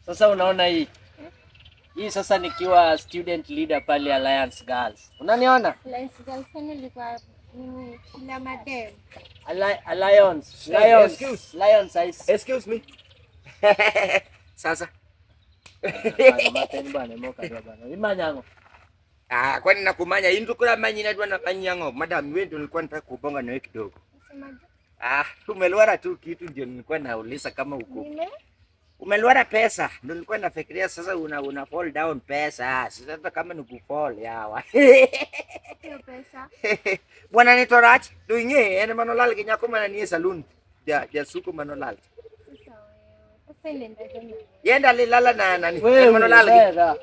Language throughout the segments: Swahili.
Sasa unaona hii. Hii sasa nikiwa student leader pale Alliance Girls. Unaniona? Alliance Girls nilikuwa na madem. Alliance. Excuse me. Sasa. Matek bwana moka bwana. Imanyango. Kwani nakumanya indukura manyi na dwana manyango. Madam wewe ndio nilikuwa nataka kubonga na wewe kidogo. Umelwara tu kitu ndio nilikuwa nauliza kama uko. Umelwara pesa. Ndio nilikuwa nafikiria sasa una fall down pesa. Sasa hata kama ni kufall yawa. Hiyo pesa. Bwana ni Torach, duinge ene manolal kinyako mana ni saloon. Ya suko manolal. Sasa ile ndio. Yenda lilala na nani? Manolal.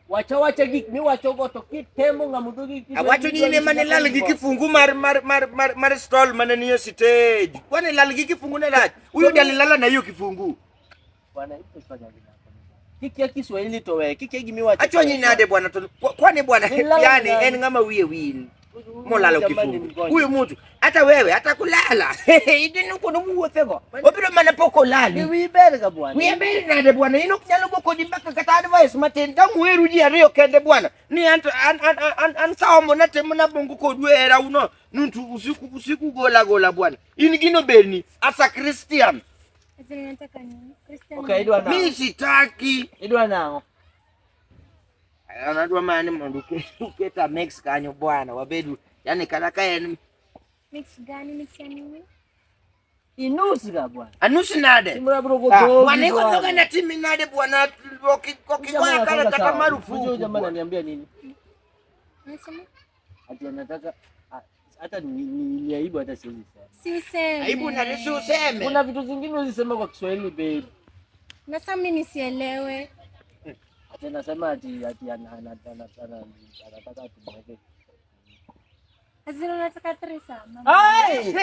Wacha gik ni wacho goto kitemo ngamudu gik. Wacho ni ile manolal gikifungu mar stall manani stage. Kwani lal gikifungu na laj. Huyo ndiye alilala na hiyo kifungu. Bwana hicho fanya vile. Kiki ya Kiswahili towe. Kiki gimi wacho. Acho nyinyi nade bwana. Kwani bwana yani eni ngama wiye win. Molala ukifungu. Huyu mtu hata wewe hata kulala. Idini uko no muwethego. Obiro mana poko lali. Wiberga bwana. Wiberga nade bwana. Ino kunyalo go kodibaka kata advice matenda mweru ji ariyo kende bwana. Ni an saomo na temo na bongo kodwera uno. Nuntu usiku gola bwana. Ini gino berni asa Christian. Nataka nini? Christian. Okay, idwa na. Mimi sitaki. Idwa nao. Anadwa mani manduke uketa mix kanyo bwana wabedu yani karaka yani Mix gani mix ya nini? Inusi ga bwana. Anusi nade. Timura brogo dogo. Bwana iko toka na timi nade bwana kokikoya kala kata marufuku. Huyo jamaa ananiambia nini? Unasema? Ati anataka hata ni aibu hata siwezi sema. Si sema. Aibu na nisi useme. Kuna vitu zingine unasema kwa Kiswahili babe. Na sasa mimi nisielewe. Ati anasema ati anataka tumweke. Azina nataka Teresa. Ai!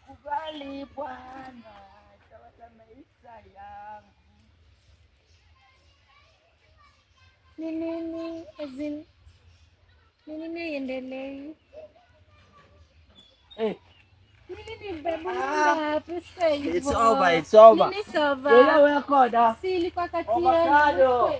Kubali bwana, tawala maisha yangu. Nini azin. Nini endelee? Nini baba pesa hiyo. It's over. Nini soba? Wewe koda. Si ilikuwa kati Avocado.